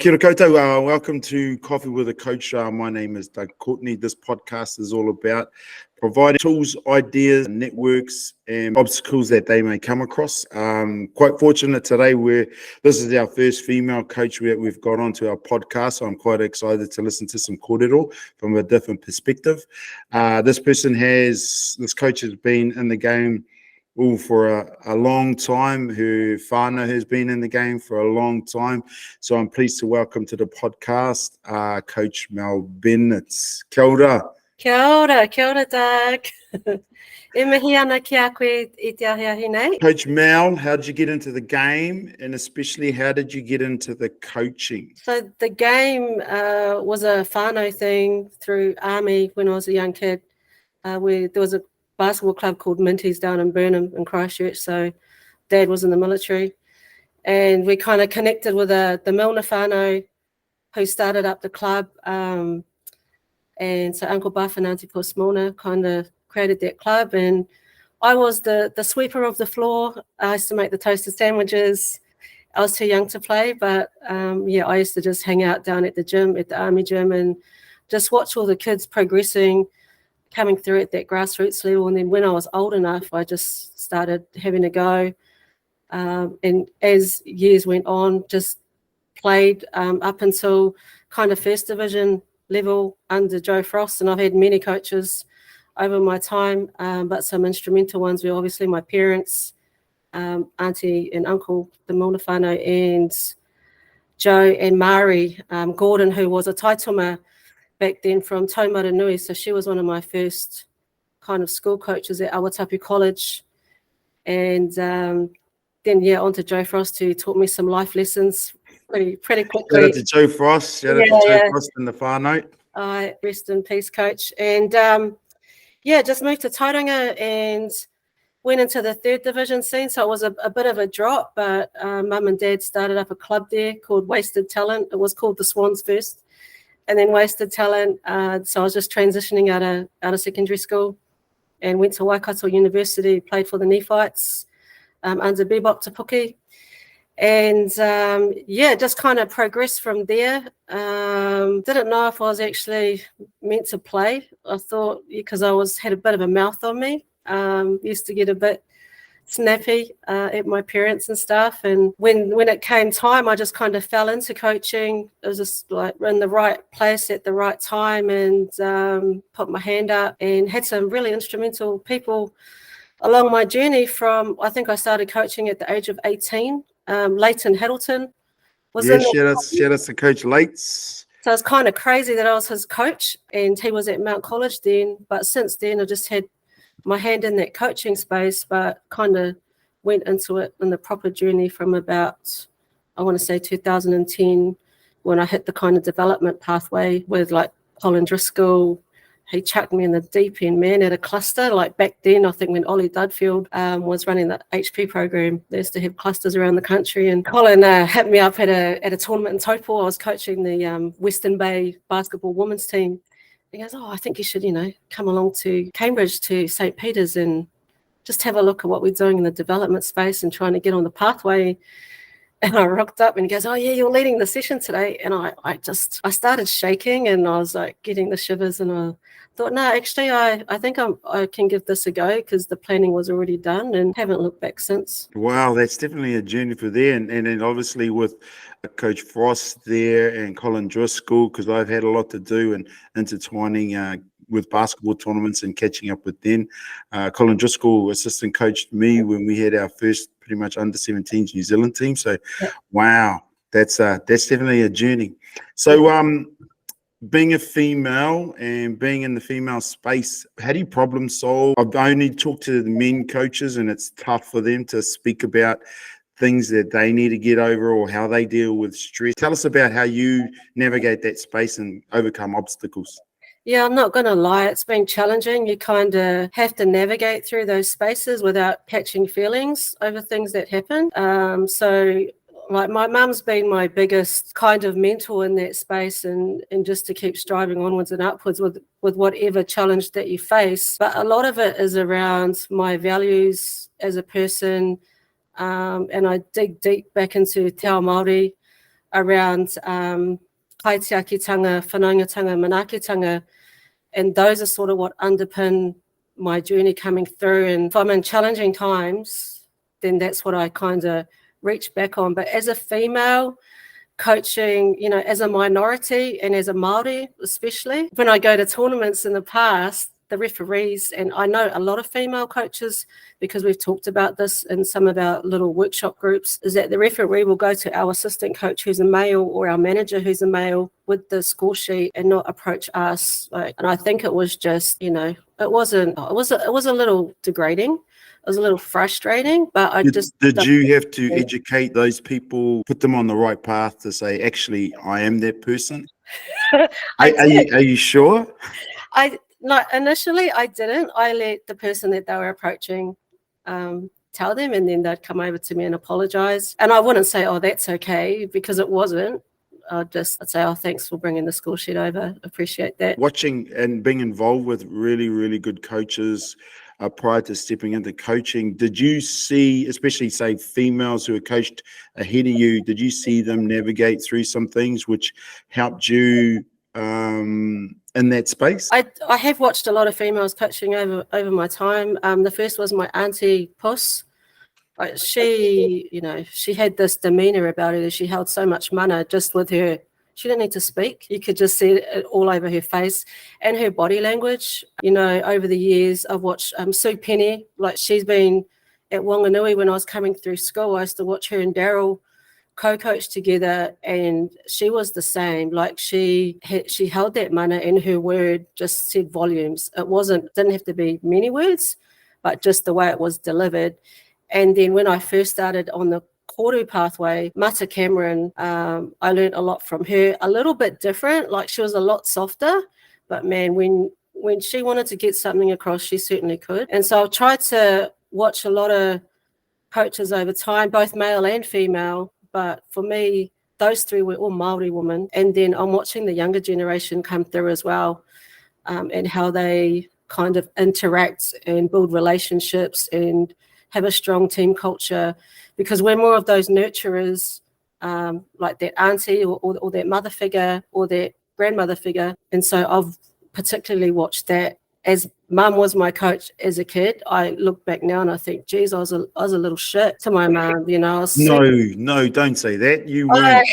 Kia ora koutou, welcome to Coffee with a Coach. My name is Doug Courtney. This podcast is all about providing tools, ideas, networks, and obstacles that they may come across. Quite fortunate today this is our first female coach that we've got onto our podcast. So I'm quite excited to listen to some kōrero from a different perspective. This coach has been in the game for a long time. Her whānau has been in the game for a long time. So I'm pleased to welcome to the podcast Coach Mel Bennett. Kia ora. Kia ora, Doug. E mihi ana ki a koe I te ahiahi nei. Coach Mel, how did you get into the game, and especially how did you get into the coaching? So the game was a whānau thing through army when I was a young kid. There was a basketball club called Minties down in Burnham in Christchurch. So Dad was in the military, and we kind of connected with the Milner whānau who started up the club. And so Uncle Buff and Auntie Puss Milner kind of created that club, and I was the sweeper of the floor. I used to make the toasted sandwiches. I was too young to play, but I used to just hang out down at the gym, at the army gym, and just watch all the kids progressing, coming through at that grassroots level. And then when I was old enough, I just started having a go. And as years went on, just played up until kind of first division level under Joe Frost. And I've had many coaches over my time, but some instrumental ones were obviously my parents, auntie and uncle, the Milner whānau, and Joe and Mari Gordon, who was a taituma back then from Taumaranui. So she was one of my first kind of school coaches at Awatapu College. And then on to Joe Frost, who taught me some life lessons pretty quickly. Shout out to Joe Frost. Shout out to Joe Frost in the whānau. Rest in peace, coach. And just moved to Tauranga and went into the third division scene. So it was a bit of a drop, but mum and dad started up a club there called Wasted Talent. It was called the Swans first, and then Wasted Talent. So I was just transitioning out of secondary school and went to Waikato University, played for the Nephites under Bebop Tapuki. And just kind of progressed from there. Didn't know if I was actually meant to play. I thought, because I had a bit of a mouth on me, used to get a bit snappy at my parents and stuff. And when it came time, I just kind of fell into coaching. It was just like in the right place at the right time, and put my hand up and had some really instrumental people along my journey. I think I started coaching at the age of 18. Leighton Hiddleton was in there. Shout out to Coach Leights. So it's kind of crazy that I was his coach, and he was at Mount College then. But since then, I just had my hand in that coaching space, but kind of went into it in the proper journey from about, I want to say 2010, when I hit the kind of development pathway with like Colin Driscoll. He chucked me in the deep end, man, at a cluster. Like back then, I think when Ollie Dudfield was running the HP program, they used to have clusters around the country. And Colin hit me up at a tournament in Taupo. I was coaching the Western Bay basketball women's team. He goes, I think you should, come along to Cambridge, to St. Peter's, and just have a look at what we're doing in the development space and trying to get on the pathway. And I rocked up and he goes, oh yeah, you're leading the session today. And I started shaking, and I was like getting the shivers, and I thought, no, actually I think I can give this a go, because the planning was already done, and haven't looked back since. Wow, that's definitely a journey for there. And then obviously with Coach Frost there and Colin Driscoll, because I've had a lot to do and intertwining with basketball tournaments and catching up with them. Colin Driscoll assistant coached me when we had our first pretty much under 17s New Zealand team. So, Wow, that's definitely a journey. So, being a female and being in the female space, how do you problem solve? I've only talked to the men coaches, and it's tough for them to speak about things that they need to get over or how they deal with stress. Tell us about how you navigate that space and overcome obstacles. Yeah, I'm not going to lie. It's been challenging. You kind of have to navigate through those spaces without catching feelings over things that happen. So like my mum's been my biggest kind of mentor in that space, and just to keep striving onwards and upwards with whatever challenge that you face. But a lot of it is around my values as a person. And I dig deep back into Te Ao Māori around kaitiakitanga, whanaungatanga, manaakitanga, and those are sort of what underpin my journey coming through. And if I'm in challenging times, then that's what I kind of reach back on. But as a female coaching, you know, as a minority and as a Māori especially, when I go to tournaments in the past, the referees, and I know a lot of female coaches because we've talked about this in some of our little workshop groups, is that the referee will go to our assistant coach who's a male or our manager who's a male with the score sheet and not approach us. Like, and I think it was just, you know, it was a little degrading. It was a little frustrating, but Did you have to educate those people, put them on the right path to say, actually, I am that person? Are you sure? Initially I didn't. I let the person that they were approaching tell them, and then they'd come over to me and apologize. And I wouldn't say, oh, that's okay, because it wasn't. I'd say, oh, thanks for bringing the score sheet over. Appreciate that. Watching and being involved with really, really good coaches prior to stepping into coaching, did you see, especially say females who are coached ahead of you, did you see them navigate through some things which helped you in that space? I have watched a lot of females coaching over my time. The first was my auntie Puss. She had this demeanor about her that she held so much mana just with her. She didn't need to speak. You could just see it all over her face and her body language. You know, over the years, I've watched Sue Penny. Like, she's been at Wanganui when I was coming through school. I used to watch her and Daryl co-coach together, and she was the same. Like, she held that mana, and her word just said volumes. Didn't have to be many words, but just the way it was delivered. And then when I first started on the Koru pathway, Mata Cameron, I learned a lot from her. A little bit different, like she was a lot softer, but man, when she wanted to get something across, she certainly could. And so I've tried to watch a lot of coaches over time, both male and female, but for me, those three were all Māori women. And then I'm watching the younger generation come through as well, and how they kind of interact and build relationships and have a strong team culture, because we're more of those nurturers, like that auntie or that mother figure or that grandmother figure. And so I've particularly watched that. As mum was my coach as a kid, I look back now and I think, geez, I was a little shit to my mum, you know. No, don't say that. You weren't.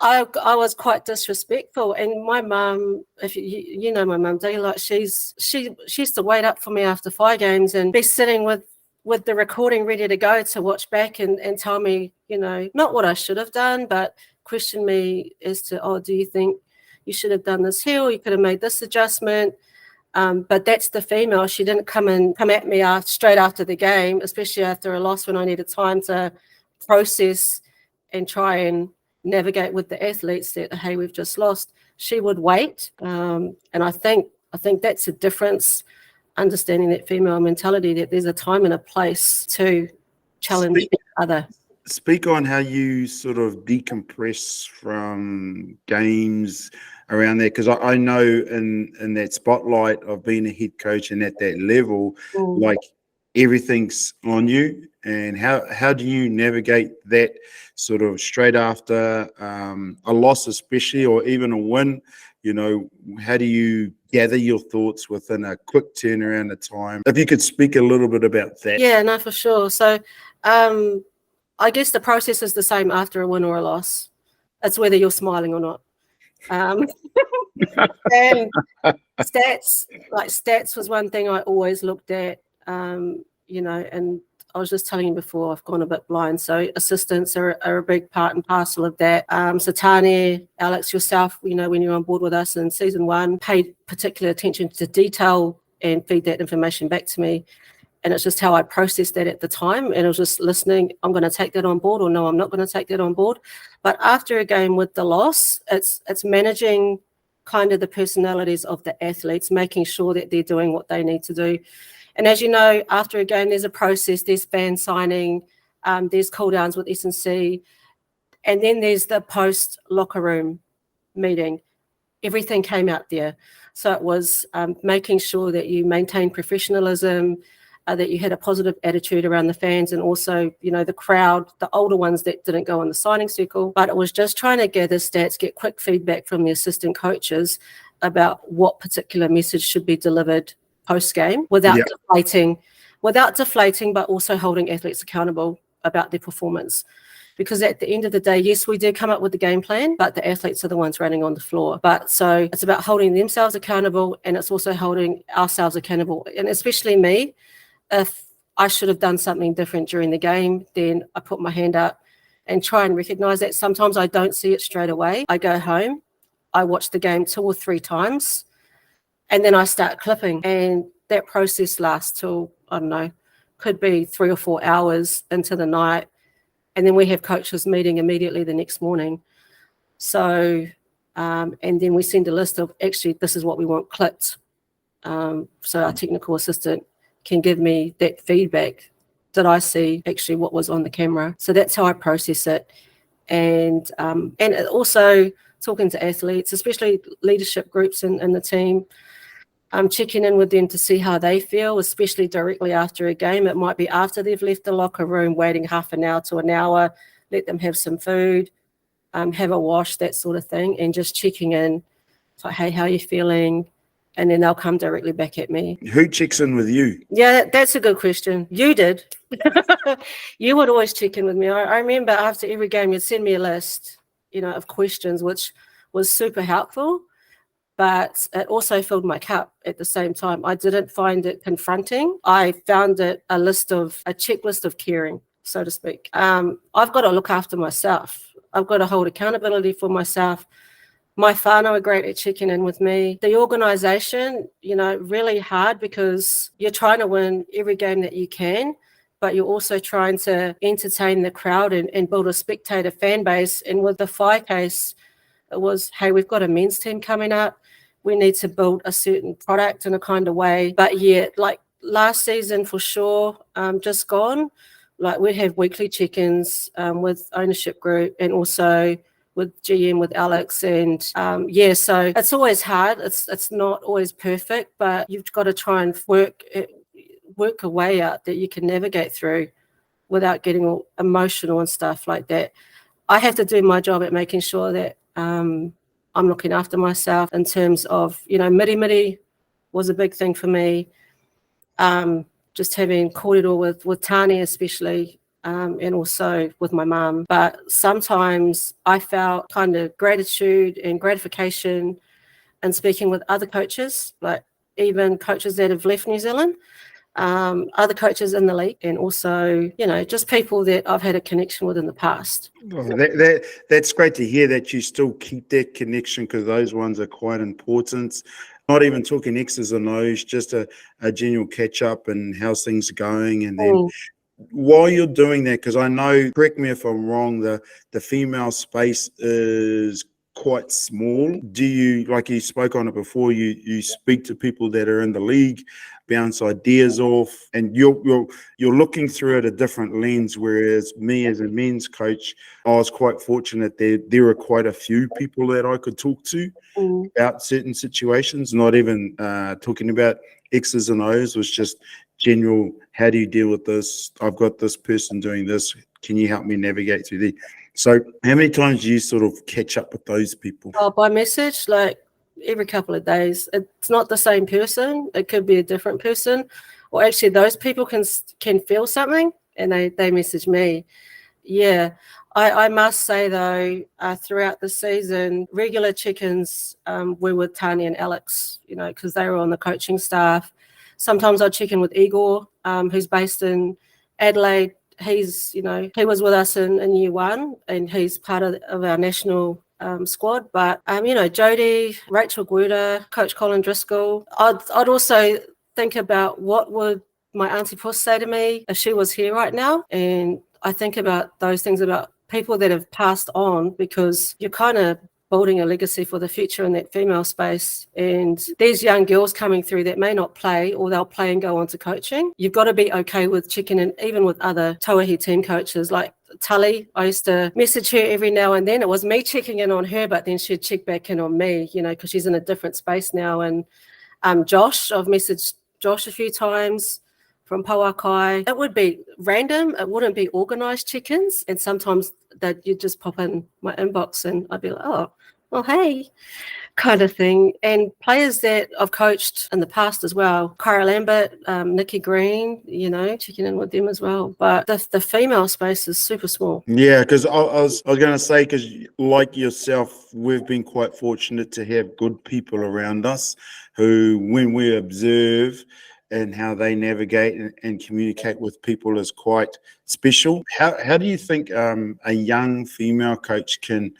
I was quite disrespectful, and my mum, if you know my mum, do you? Like, she used to wait up for me after 5 games and be sitting with the recording ready to go to watch back and tell me, you know, not what I should have done, but question me as to, oh, do you think you should have done this here, or you could have made this adjustment? But that's the female. She didn't come at me straight after the game, especially after a loss, when I needed time to process and try and navigate with the athletes that, hey, we've just lost. She would wait, and I think that's a difference. Understanding that female mentality, that there's a time and a place to challenge each other. Speak on how you sort of decompress from games around there, because I know in that spotlight of being a head coach and at that level, like, everything's on you. And how do you navigate that sort of straight after a loss, especially, or even a win? You know, how do you gather your thoughts within a quick turnaround of time? If you could speak a little bit about that. Yeah, no, for sure. So I guess the process is the same after a win or a loss. It's whether you're smiling or not. And stats was one thing I always looked at, you know, and I was just telling you before, I've gone a bit blind. So assistants are a big part and parcel of that. So Tane, Alex, yourself, you know, when you're on board with us in season 1, paid particular attention to detail and feed that information back to me. And it's just how I processed that at the time. And I was just listening, I'm going to take that on board, or no, I'm not going to take that on board. But after a game with the loss, it's managing kind of the personalities of the athletes, making sure that they're doing what they need to do. And as you know, after a game, there's a process, there's fan signing, there's cool downs with S&C, and then there's the post locker room meeting. Everything came out there. So it was making sure that you maintain professionalism, that you had a positive attitude around the fans and also, the crowd, the older ones that didn't go on the signing circle. But it was just trying to gather stats, get quick feedback from the assistant coaches about what particular message should be delivered post-game without deflating, but also holding athletes accountable about their performance. Because at the end of the day, yes, we do come up with the game plan, but the athletes are the ones running on the floor. But so it's about holding themselves accountable, and it's also holding ourselves accountable. And especially me, if I should have done something different during the game, then I put my hand up and try and recognize that. Sometimes I don't see it straight away. I go home, I watch the game 2 or 3 times, and then I start clipping. And that process lasts till, I don't know, could be 3 or 4 hours into the night. And then we have coaches meeting immediately the next morning. So, and then we send a list of, actually, this is what we want clipped. So our technical assistant can give me that feedback that I see actually what was on the camera. So that's how I process it. And also talking to athletes, especially leadership groups in the team, I'm checking in with them to see how they feel, especially directly after a game. It might be after they've left the locker room, waiting half an hour to an hour, let them have some food, have a wash, that sort of thing, and just checking in. It's like, hey, how are you feeling? And then they'll come directly back at me. Who checks in with you? Yeah, that's a good question. You did. You would always check in with me. I remember after every game, you'd send me a list, of questions, which was super helpful. But it also filled my cup at the same time. I didn't find it confronting. I found it a checklist of caring, so to speak. I've got to look after myself. I've got to hold accountability for myself. My whānau are great at checking in with me. The organisation, really hard because you're trying to win every game that you can, but you're also trying to entertain the crowd and build a spectator fan base. And with the Whai case, it was, hey, we've got a men's team coming up. We need to build a certain product in a kind of way. But yeah, like last season for sure, just gone, like we'd have weekly check-ins with ownership group and also with GM, with Alex. And so it's always hard. It's not always perfect, but you've got to try and work a way out that you can navigate through without getting all emotional and stuff like that. I have to do my job at making sure that I'm looking after myself in terms of, miri was a big thing for me. Just having kōrero with Tāne especially, and also with my mum. But sometimes I felt kind of gratitude and gratification in speaking with other coaches, like even coaches that have left New Zealand, other coaches in the league, and also, just people that I've had a connection with in the past. Oh, that's great to hear that you still keep that connection, because those ones are quite important. Not even talking X's and O's, just a general catch up and how's things going. And then while you're doing that, because I know, correct me if I'm wrong, the female space is quite small. Do you, like you spoke on it before, you speak to people that are in the league, bounce ideas off, and you're looking through it a different lens, whereas me as a men's coach, I was quite fortunate there were quite a few people that I could talk to about certain situations, not even talking about X's and O's, was just general, how do you deal with this? I've got this person doing this, can you help me navigate through the... So how many times do you sort of catch up with those people? Oh, by message, like every couple of days. It's not the same person. It could be a different person. Or actually those people can feel something and they message me. Yeah. I must say though, throughout the season, regular check-ins were with Tāne and Alex, because they were on the coaching staff. Sometimes I'd check in with Igor, who's based in Adelaide. He's, he was with us in year one, and he's part of our national squad. But, Jodie, Rachel Guida, Coach Colin Driscoll. I'd also think about what would my Auntie Puss say to me if she was here right now. And I think about those things, about people that have passed on, because you're kind of building a legacy for the future in that female space. And these young girls coming through that may not play, or they'll play and go on to coaching. You've got to be okay with checking in, even with other Tauahi team coaches, like Tully. I used to message her every now and then. It was me checking in on her, but then she'd check back in on me, because she's in a different space now. And Josh, I've messaged Josh a few times from Pauakai. It would be random. It wouldn't be organised check-ins. And sometimes that you'd just pop in my inbox and I'd be like, oh, well, hey, kind of thing. And players that I've coached in the past as well, Kyra Lambert, Nikki Green, checking in with them as well. But the female space is super small. Yeah, because I was going to say, because like yourself, we've been quite fortunate to have good people around us who, when we observe and how they navigate and communicate with people, is quite special. How do you think a young female coach can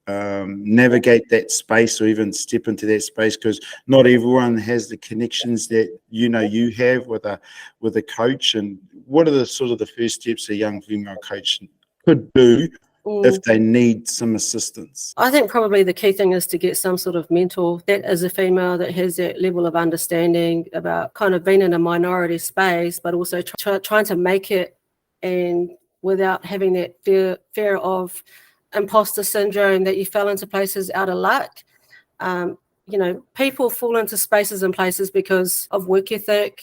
navigate that space or even step into that space, because not everyone has the connections that you have with a coach? And what are the sort of the first steps a young female coach could do if they need some assistance? I think probably the key thing is to get some sort of mentor that is a female that has that level of understanding about kind of being in a minority space, but also trying to make it, and without having that fear of imposter syndrome that you fell into places out of luck. People fall into spaces and places because of work ethic,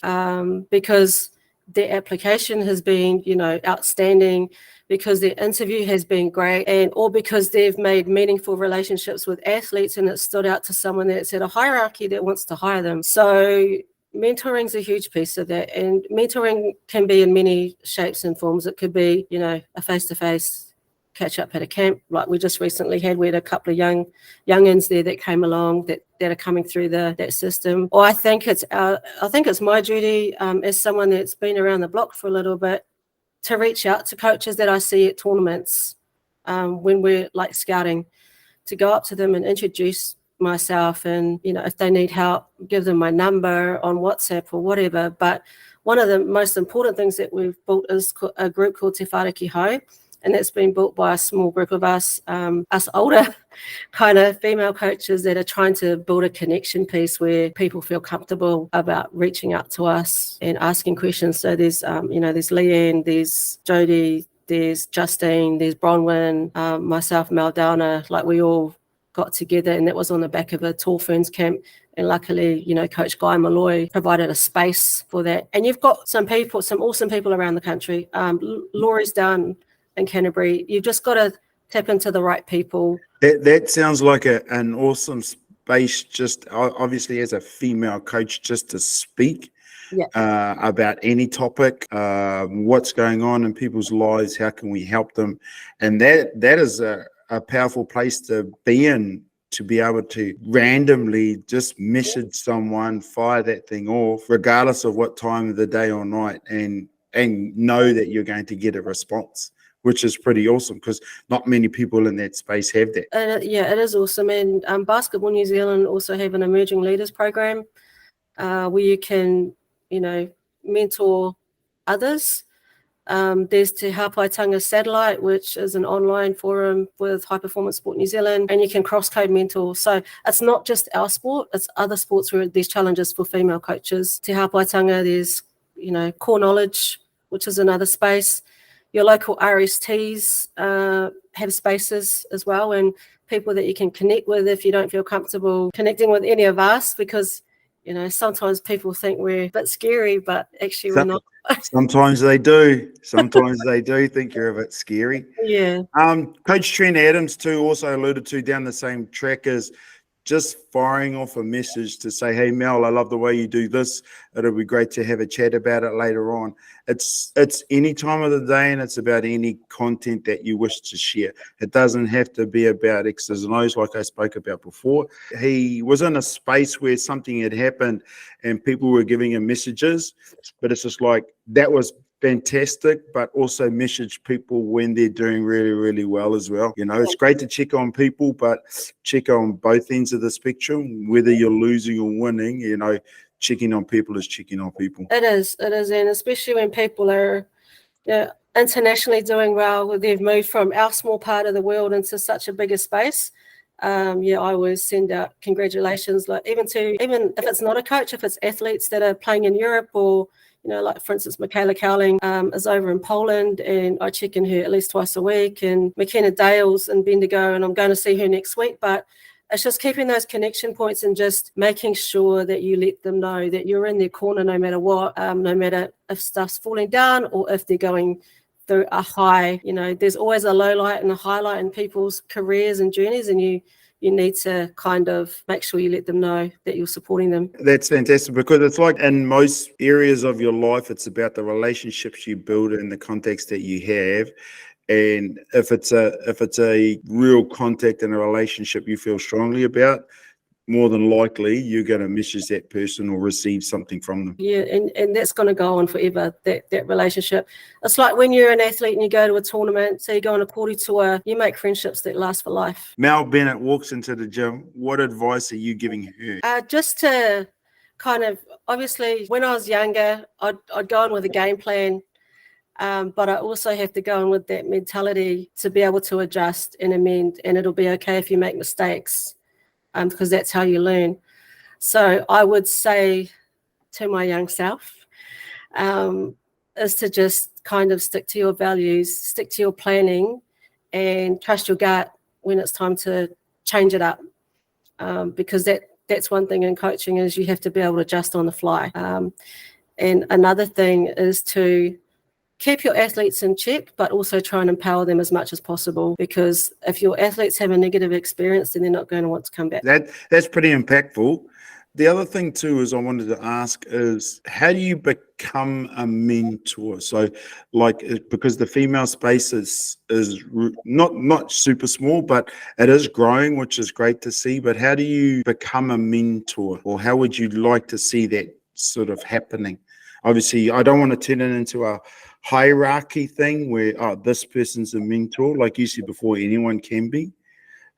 because their application has been, outstanding, because their interview has been great, or because they've made meaningful relationships with athletes and it stood out to someone that's at a hierarchy that wants to hire them. So mentoring is a huge piece of that, and mentoring can be in many shapes and forms. It could be, a face-to-face catch up at a camp like we just recently had. We had a couple of youngins there that came along that are coming through that system. Or I think it's my duty as someone that's been around the block for a little bit to reach out to coaches that I see at tournaments when we're like scouting, to go up to them and introduce myself, and if they need help, give them my number on WhatsApp or whatever. But one of the most important things that we've built is a group called Te Whāriki Hau. And that's been built by a small group of us older kind of female coaches that are trying to build a connection piece where people feel comfortable about reaching out to us and asking questions. So there's, there's Leanne, there's Jodie, there's Justine, there's Bronwyn, myself, Maldana. Like, we all got together, and that was on the back of a Tall Ferns camp. And luckily, Coach Guy Malloy provided a space for that. And you've got some awesome people around the country. Laurie's down in Canterbury. You've just got to tap into the right people. That sounds like an awesome space, just obviously as a female coach, just to speak about any topic, what's going on in people's lives, how can we help them. And that is a powerful place to be in, to be able to randomly just message someone, fire that thing off, regardless of what time of the day or night, and know that you're going to get a response, which is pretty awesome, because not many people in that space have that. It is awesome. And Basketball New Zealand also have an emerging leaders program where you can, mentor others. There's Te Hāpaitanga Satellite, which is an online forum with High Performance Sport New Zealand, and you can cross-code mentor. So it's not just our sport, it's other sports where there's challenges for female coaches. Te Hāpaitanga, there's, Core Knowledge, which is another space. Your local RSTs have spaces as well, and people that you can connect with if you don't feel comfortable connecting with any of us, because, sometimes people think we're a bit scary, but actually we're not. Sometimes they do. Sometimes they do think you're a bit scary. Yeah. Coach Trent Adams, too, also alluded to down the same track, as just firing off a message to say, hey, Mel, I love the way you do this. It'll be great to have a chat about it later on. It's any time of the day, and it's about any content that you wish to share. It doesn't have to be about X's and O's like I spoke about before. He was in a space where something had happened and people were giving him messages, but it's just like, that was fantastic, but also message people when they're doing really, really well as well. It's great to check on people, but check on both ends of the spectrum, whether you're losing or winning. Checking on people is checking on people. It is, and especially when people are internationally doing well, they've moved from our small part of the world into such a bigger space. I always send out congratulations, like even if it's not a coach, if it's athletes that are playing in Europe, or like for instance, Michaela Cowling is over in Poland, and I check in her at least twice a week, and McKenna Dales in Bendigo, and I'm going to see her next week. But it's just keeping those connection points and just making sure that you let them know that you're in their corner no matter what, no matter if stuff's falling down or if they're going through a high. There's always a low light and a highlight in people's careers and journeys, and you need to kind of make sure you let them know that you're supporting them. That's fantastic, because it's like in most areas of your life, it's about the relationships you build in the context that you have. And if it's a real contact and a relationship you feel strongly about, more than likely you're going to message that person or receive something from them. Yeah, and that's going to go on forever, that relationship. It's like when you're an athlete and you go to a tournament, so you go on a party tour, you make friendships that last for life. Mel Bennett walks into the gym. What advice are you giving her? Just to kind of, obviously, when I was younger, I'd go in with a game plan, but I also have to go in with that mentality to be able to adjust and amend, and it'll be okay if you make mistakes. Because that's how you learn. So I would say to my young self is to just kind of stick to your values, stick to your planning, and trust your gut when it's time to change it up. Because that's one thing in coaching is you have to be able to adjust on the fly. And another thing is to keep your athletes in check, but also try and empower them as much as possible, because if your athletes have a negative experience, then they're not going to want to come back. That's pretty impactful. The other thing too is I wanted to ask is, how do you become a mentor? So because the female space is not super small, but it is growing, which is great to see. But how do you become a mentor, or how would you like to see that sort of happening? Obviously, I don't want to turn it into a hierarchy thing where this person's a mentor. Like you said before, anyone can be.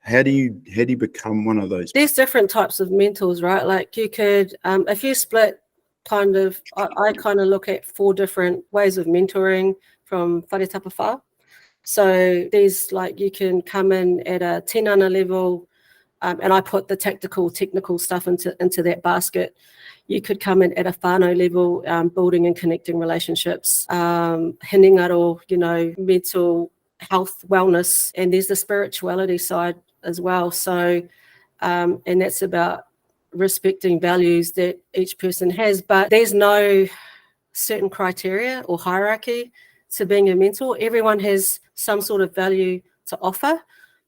How do you become one of those? There's different types of mentors, right? Like you could, if you split kind of, I kind of look at 4 different ways of mentoring from whare tapawha. So there's like, you can come in at a tinana level, and I put the technical stuff into that basket. You could come in at a whānau level, building and connecting relationships, hinengaro, mental health, wellness, and there's the spirituality side as well. So, and that's about respecting values that each person has, but there's no certain criteria or hierarchy to being a mentor. Everyone has some sort of value to offer.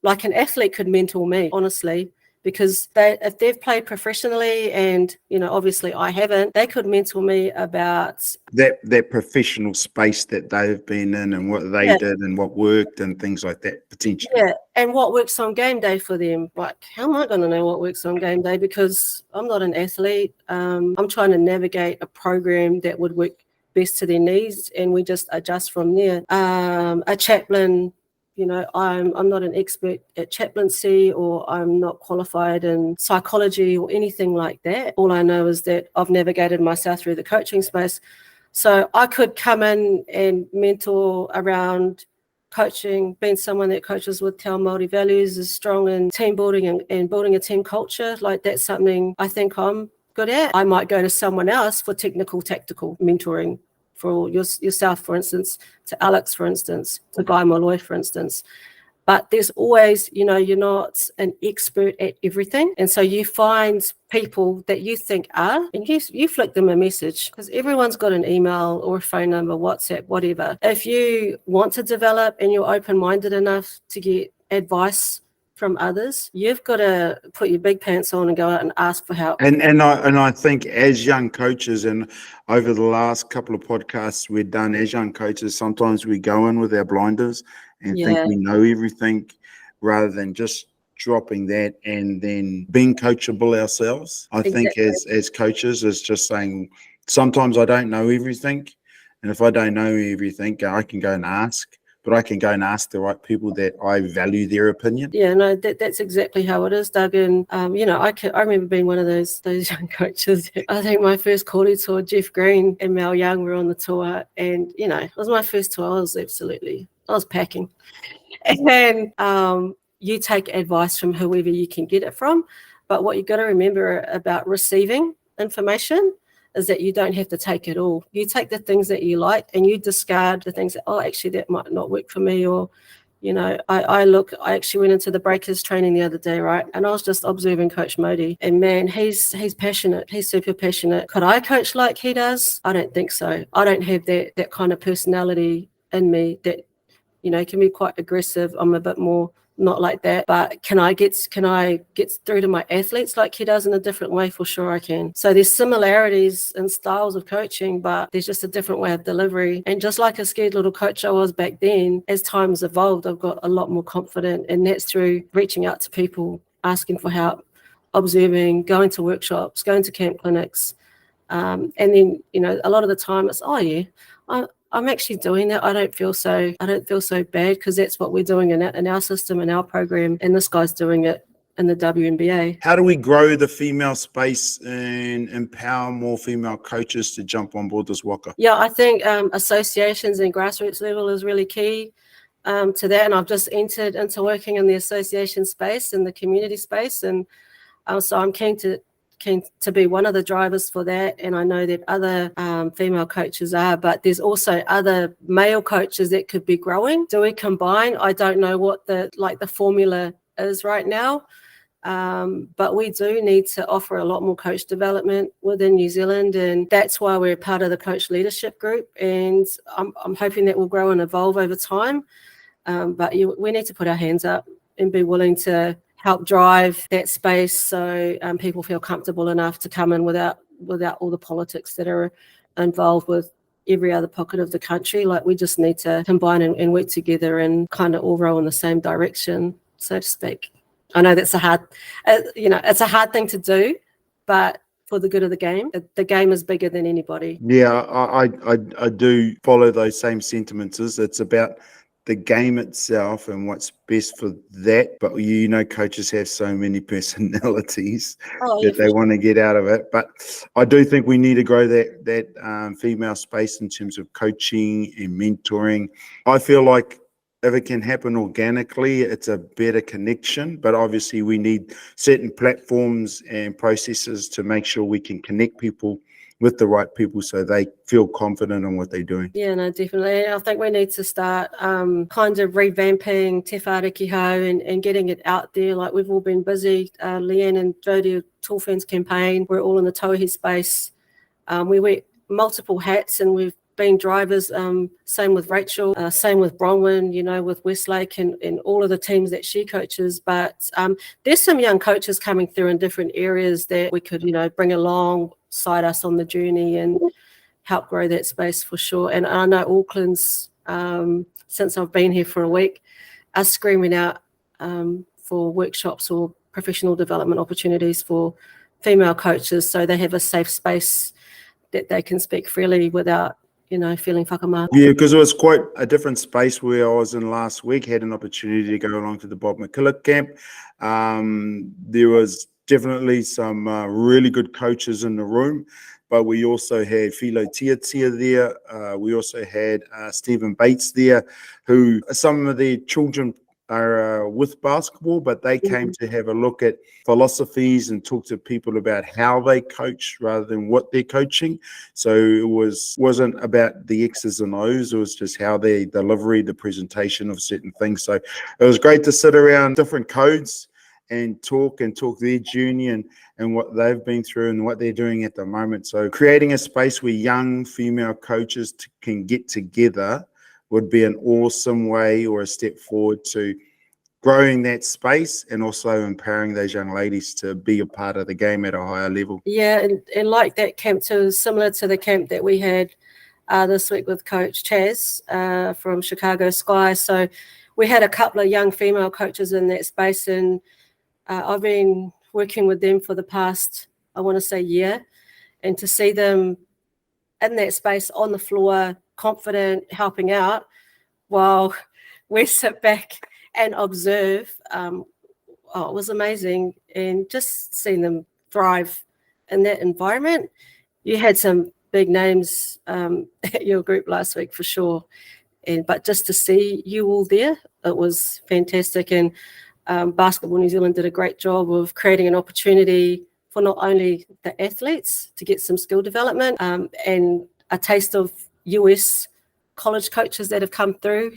Like an athlete could mentor me, honestly, because if they've played professionally, and obviously I haven't, they could mentor me about that professional space that they've been in and what they did and what worked and things like that, potentially. Yeah, and what works on game day for them. Like, how am I going to know what works on game day? Because I'm not an athlete. I'm trying to navigate a program that would work best to their needs, and we just adjust from there. A chaplain, I'm not an expert at chaplaincy, or I'm not qualified in psychology or anything like that. All I know is that I've navigated myself through the coaching space. So I could come in and mentor around coaching, being someone that coaches with Te Ao Māori values, is strong in team building and building a team culture. Like, that's something I think I'm good at. I might go to someone else for technical, tactical mentoring, for yourself, for instance, to Alex, for instance, to Guy Molloy, for instance. But there's always, you're not an expert at everything. And so you find people that you think are, and you flick them a message, because everyone's got an email or a phone number, WhatsApp, whatever. If you want to develop and you're open-minded enough to get advice from others, you've got to put your big pants on and go out and ask for help. And I think as young coaches, and over the last couple of podcasts we've done as young coaches, sometimes we go in with our blinders and think we know everything, rather than just dropping that and then being coachable ourselves. I think as coaches, is just saying, sometimes I don't know everything, and if I don't know everything, I can go and ask. But I can go and ask the right people that I value their opinion. Yeah, no, that's exactly how it is, Doug. And I remember being one of those young coaches. I think my first quarter tour, Jeff Green and Mel Young were on the tour, and it was my first tour. I was packing, and you take advice from whoever you can get it from. But what you've got to remember about receiving information is that you don't have to take it all. You take the things that you like and you discard the things that, actually that might not work for me, or I actually went into the breakers training the other day, right? And I was just observing Coach Modi, and man, he's passionate. He's super passionate. Could I coach like he does? I don't think so. I don't have that kind of personality in me that, can be quite aggressive. I'm a bit more not like that, but can I get through to my athletes like he does in a different way? For sure I can. So there's similarities in styles of coaching, but there's just a different way of delivery. And just like a scared little coach I was back then, as time's evolved, I've got a lot more confident, and that's through reaching out to people, asking for help, observing, going to workshops, going to camp clinics, and then a lot of the time it's I'm actually doing that. I don't feel so bad, because that's what we're doing in our system, in our program, and this guy's doing it in the WNBA. How do we grow the female space and empower more female coaches to jump on board this waka? Yeah, I think associations and grassroots level is really key to that, and I've just entered into working in the association space, in the community space, and so I'm keen to be one of the drivers for that. And I know that other female coaches are, but there's also other male coaches that could be growing. Do we combine? I don't know what the formula is right now, but we do need to offer a lot more coach development within New Zealand, and that's why we're part of the coach leadership group, and I'm hoping that will grow and evolve over time. But we need to put our hands up and be willing to help drive that space, so people feel comfortable enough to come in without all the politics that are involved with every other pocket of the country. Like, we just need to combine and work together and kind of all row in the same direction, so to speak. I know that's it's a hard thing to do, but for the good of the game is bigger than anybody. Yeah, I do follow those same sentiments. It's about the game itself and what's best for that, but coaches have so many personalities that they want to get out of it. But I do think we need to grow that female space in terms of coaching and mentoring. I feel like if it can happen organically, it's a better connection, but obviously we need certain platforms and processes to make sure we can connect people with the right people so they feel confident in what they're doing. Yeah, no, definitely. I think we need to start kind of revamping Te Whare Ki Hau and getting it out there. Like, we've all been busy. Leanne and Jodie, Tall Ferns campaign, we're all in the tauhi space. We wear multiple hats, and we've been drivers, same with Rachel, same with Bronwyn, with Westlake and all of the teams that she coaches. But there's some young coaches coming through in different areas that we could, bring alongside us on the journey and help grow that space for sure. And I know Auckland's, since I've been here for a week, are screaming out for workshops or professional development opportunities for female coaches, so they have a safe space that they can speak freely without feeling whakamā. Yeah, because it was quite a different space where I was in last week. Had an opportunity to go along to the Bob McKillop camp. There was definitely some really good coaches in the room, but we also had Philo Tia there. We also had Stephen Bates there, who some of their children are with basketball, but they came to have a look at philosophies and talk to people about how they coach rather than what they're coaching. So it wasn't about the X's and O's, it was just how they delivery, the presentation of certain things. So it was great to sit around different codes and talk their journey and what they've been through and what they're doing at the moment. So creating a space where young female coaches can get together would be an awesome way or a step forward to growing that space and also empowering those young ladies to be a part of the game at a higher level. Yeah, and like that camp too, similar to the camp that we had this week with Coach Chaz from Chicago Sky. So we had a couple of young female coaches in that space, and I've been working with them for the past, I want to say, year, and to see them in that space on the floor, confident, helping out, while we sit back and observe. It was amazing, and just seeing them thrive in that environment. You had some big names at your group last week for sure, but just to see you all there, it was fantastic. And Basketball New Zealand did a great job of creating an opportunity for not only the athletes to get some skill development and a taste of US college coaches that have come through.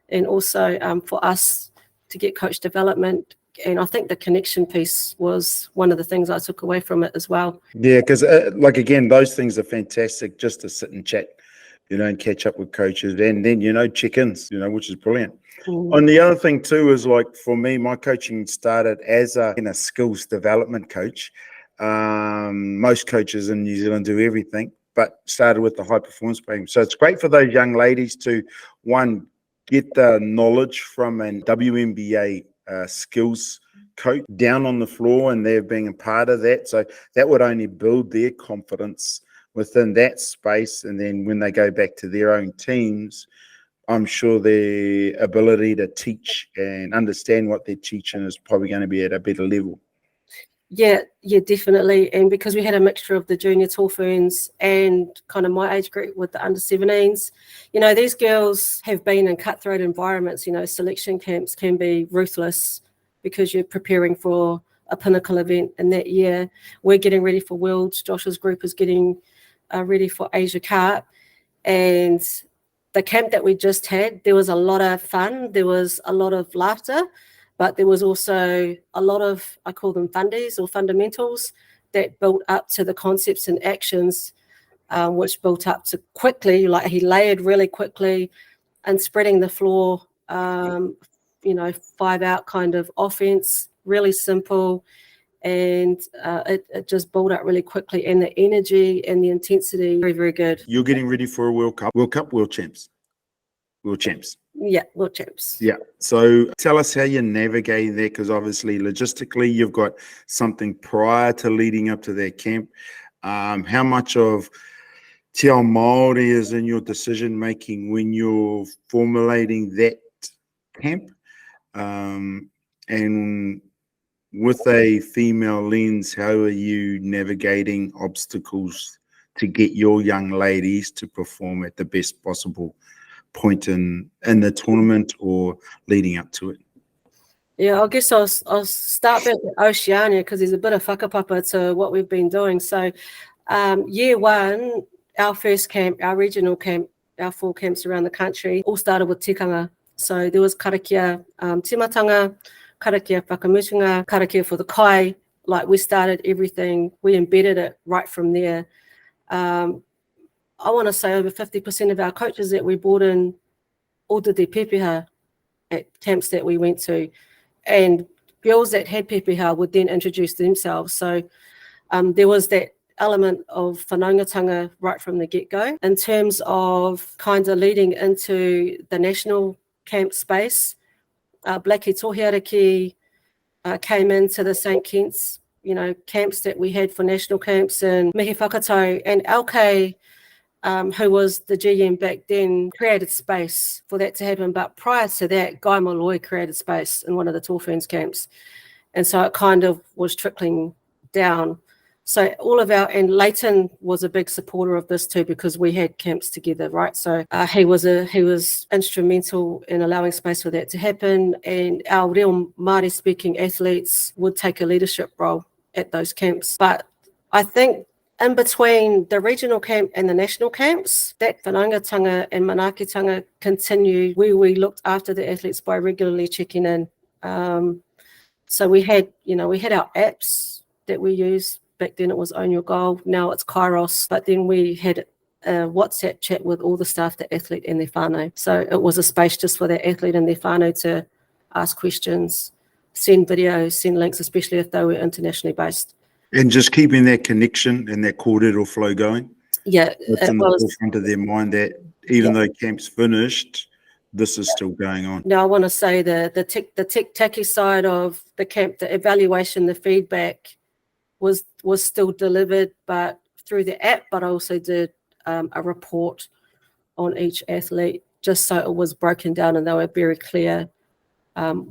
and also for us to get coach development. And I think the connection piece was one of the things I took away from it as well. Yeah, because like, again, those things are fantastic just to sit and chat, and catch up with coaches, and then, check-ins, which is brilliant. And the other thing too is, like, for me, my coaching started as a skills development coach. Most coaches in New Zealand do everything, but started with the high performance program. So it's great for those young ladies to, one, get the knowledge from an WNBA skills coach down on the floor, and they're being a part of that. So that would only build their confidence within that space. And then when they go back to their own teams, I'm sure their ability to teach and understand what they're teaching is probably going to be at a better level. Yeah, definitely. And because we had a mixture of the junior tall ferns and kind of my age group with the under 17s, these girls have been in cutthroat environments. Selection camps can be ruthless because you're preparing for a pinnacle event in that year. We're getting ready for Worlds. Josh's group is getting ready for Asia Cup. And the camp that we just had, there was a lot of fun. There was a lot of laughter. But there was also a lot of, I call them fundies or fundamentals, that built up to the concepts and actions, which built up to quickly, like he layered really quickly and spreading the floor, 5-out kind of offense, really simple. And it just built up really quickly. And the energy and the intensity, very, very good. You're getting ready for a World Cup, World Champs. Yeah, World Champs. Yeah. So tell us how you're navigating that, because obviously logistically you've got something prior to leading up to that camp. How much of Te Ao Māori is in your decision making when you're formulating that camp? And with a female lens, how are you navigating obstacles to get your young ladies to perform at the best possible point in the tournament or leading up to it? Yeah, I guess I'll start back with Oceania, because there's a bit of whakapapa to what we've been doing. So year one, our first camp, our regional camp, our 4 camps around the country, all started with tikanga. So there was karakia timatanga, karakia whakamutunga, karakia for the kai. Like, we started everything, we embedded it right from there. I want to say over 50% of our coaches that we brought in all did their pepeha at camps that we went to. And girls that had pepeha would then introduce themselves. So there was that element of whanaungatanga right from the get-go. In terms of kind of leading into the national camp space, Blackie Tohiaraki came into the St. Kitts, camps that we had for national camps in Mihi Whakatau, and LK, who was the GM back then, created space for that to happen. But prior to that, Guy Malloy created space in one of the Tall Ferns camps. And so it kind of was trickling down. So all of and Leighton was a big supporter of this too, because we had camps together, right? So he was instrumental in allowing space for that to happen. And our real Māori speaking athletes would take a leadership role at those camps. But I think in between the regional camp and the national camps, that whanaungatanga and manaakitanga continued, where we looked after the athletes by regularly checking in. So we had our apps that we used. Back then it was Own Your Goal, now it's Kairos. But then we had a WhatsApp chat with all the staff, the athlete and their whānau. So it was a space just for the athlete and their whānau to ask questions, send videos, send links, especially if they were internationally based. And just keeping that connection and that kōrero flow going. Yeah. It's in the forefront of their mind that even though camp's finished, this is still going on. Now, I want to say the tech-tacky side of the camp, the evaluation, the feedback was still delivered, but through the app. But I also did a report on each athlete, just so it was broken down and they were very clear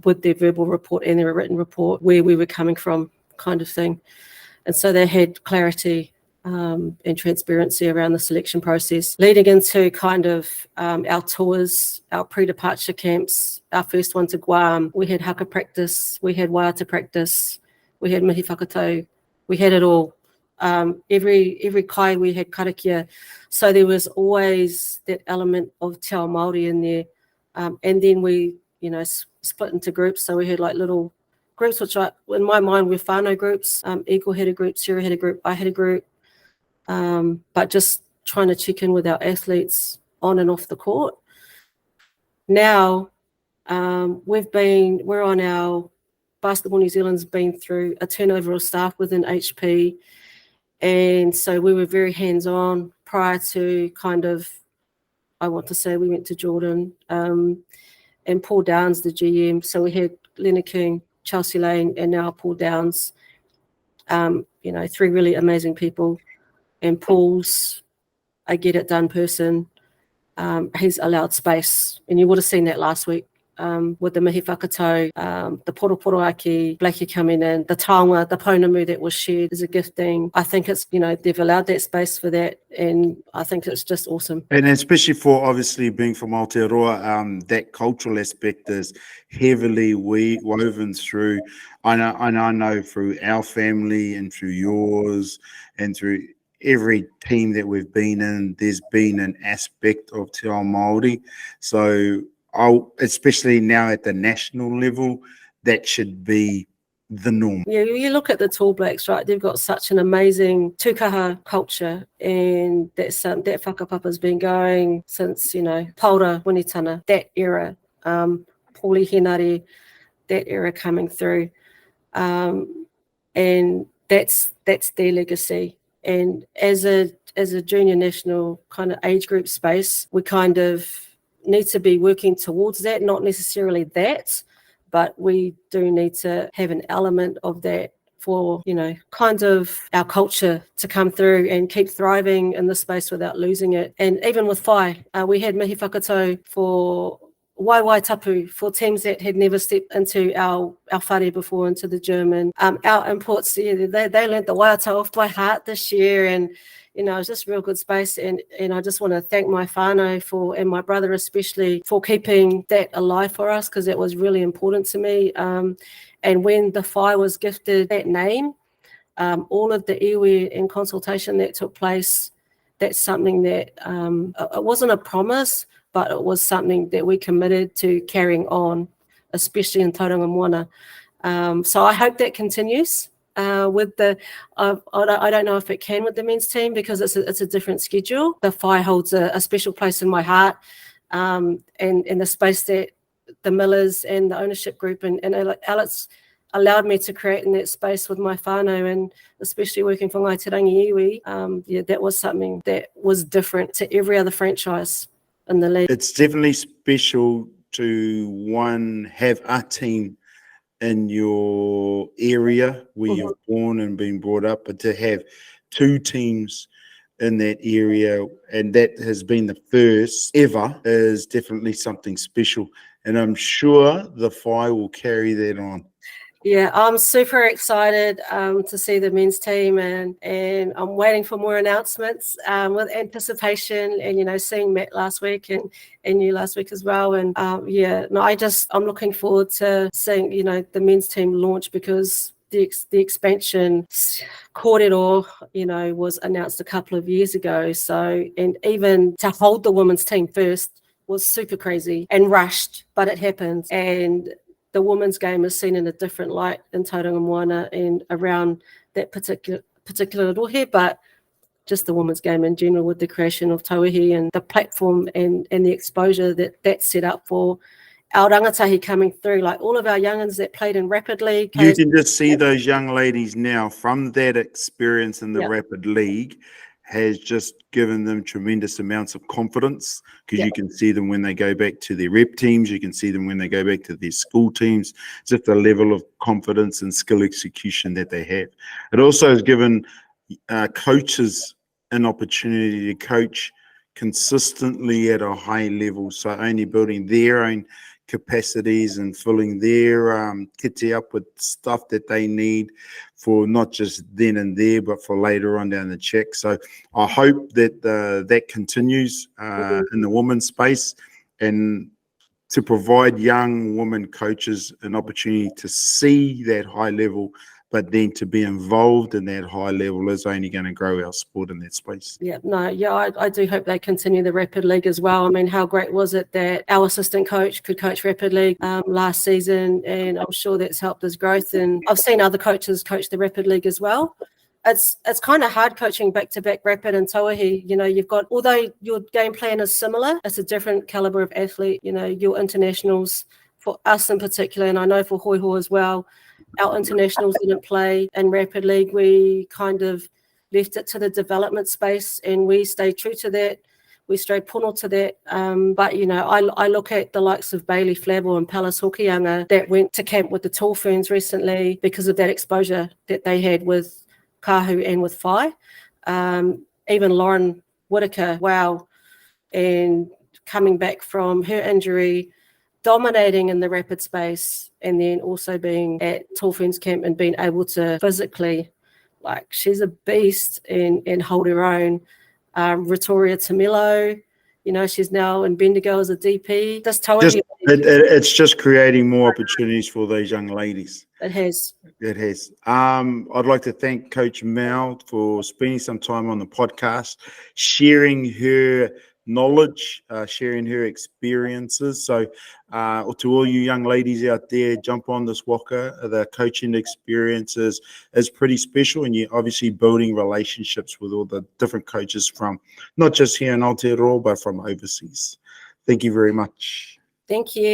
with their verbal report and their written report where we were coming from, kind of thing. And so they had clarity and transparency around the selection process. Leading into kind of our tours, our pre-departure camps, our first one to Guam, we had haka practice, we had waiata practice, we had mihi whakatau, we had it all. Every kai we had karakia. So there was always that element of Te Ao Māori in there. And then we, split into groups. So we had like little groups, which in my mind were whānau groups. Eagle had a group, Sarah had a group, I had a group. But just trying to check in with our athletes on and off the court. Now, we're on our Basketball New Zealand's been through a turnover of staff within HP. And so we were very hands-on prior to I want to say we went to Jordan, and Paul Downs, the GM. So we had Leonard King, Chelsea Lane, and now Paul Downs, 3 really amazing people. And Paul's a get-it-done person. He's allowed space. And you would have seen that last week. With the mihi whakatau, the poro aki, Blakey coming in, the taonga, the pounamu that was shared as a gifting. I think it's, they've allowed that space for that, and I think it's just awesome. And especially for obviously being from Aotearoa, that cultural aspect is heavily woven through, I know through our family and through yours and through every team that we've been in, there's been an aspect of Te Ao Māori. So especially now at the national level, that should be the norm. Yeah, you look at the Tall Blacks, right? They've got such an amazing tukaha culture, and that whakapapa's been going since, Paura Winitana, that era, Pauli Henare, that era coming through, and that's their legacy. And as a junior national kind of age group space, we kind of need to be working towards that, not necessarily that, but we do need to have an element of that for, kind of our culture to come through and keep thriving in the space without losing it. And even with whai, we had mihi whakatau for waiwai tapu for teams that had never stepped into our whare before, into the German. Our imports, they learned the waiata off by heart this year, and it's just real good space. And I just want to thank my whānau and my brother especially, for keeping that alive for us, because it was really important to me. And when the whai was gifted that name, all of the iwi and consultation that took place, that's something that it wasn't a promise, but it was something that we committed to carrying on, especially in Tauranga Moana. So I hope that continues. With the, I don't know if it can with the men's team, because it's a different schedule. The whai holds a special place in my heart, and the space that the Millers and the ownership group and Alex allowed me to create in that space with my whānau, and especially working for Ngai Te Rangi Iwi, that was something that was different to every other franchise in the league. It's definitely special to have a team in your area where you're born and been brought up, but to have 2 teams in that area, and that has been the first ever, is definitely something special. And I'm sure the whai will carry that on. Yeah, I'm super excited to see the men's team, and I'm waiting for more announcements with anticipation. And seeing Matt last week and you last week as well. And I'm looking forward to seeing the men's team launch, because the expansion corridor was announced a couple of years ago. So, and even to hold the women's team first was super crazy and rushed, but it happened. And the women's game is seen in a different light in Tauranga Moana and around that particular rohe, but just the women's game in general, with the creation of Tauihi and the platform and the exposure that's set up for our rangatahi coming through, like all of our young'uns that played in Rapid League. You can just see those young ladies now from that experience in the Rapid League has just given them tremendous amounts of confidence, because you can see them when they go back to their rep teams, you can see them when they go back to their school teams, just the level of confidence and skill execution that they have. It also has given coaches an opportunity to coach consistently at a high level, so only building their own capacities and filling their kitty up with stuff that they need for not just then and there, but for later on down the check. So I hope that that continues in the women's space, and to provide young women coaches an opportunity to see that high level but then to be involved in that high level is only going to grow our sport in that space. Yeah, no, yeah, I do hope they continue the Rapid League as well. I mean, how great was it that our assistant coach could coach Rapid League last season, and I'm sure that's helped his growth. And I've seen other coaches coach the Rapid League as well. It's kind of hard coaching back-to-back Rapid and Tauahi. You know, you've got, although your game plan is similar, it's a different caliber of athlete. You know, your internationals, for us in particular, and I know for Hauora as well, our internationals didn't play in Rapid League. We kind of left it to the development space, and we stayed true to that. We stayed pono to that. But, you know, I look at the likes of Bailey Flavel and Palace Hokianga that went to camp with the Tall Ferns recently because of that exposure that they had with Kahu and with Whai. Even Lauren Whitaker, wow, and coming back from her injury, dominating in the rapid space, and then also being at Tall Ferns camp and being able to physically, like, she's a beast and hold her own. Vittoria Tamilo, you know, she's now in Bendigo as a DP. It's just creating more opportunities for those young ladies. It has. It has. I'd like to thank Coach Mel for spending some time on the podcast, sharing her knowledge, sharing her experiences. So to all you young ladies out there, jump on this waka. The coaching experience is pretty special, and you're obviously building relationships with all the different coaches from not just here in Aotearoa, but from overseas. Thank you very much. Thank you.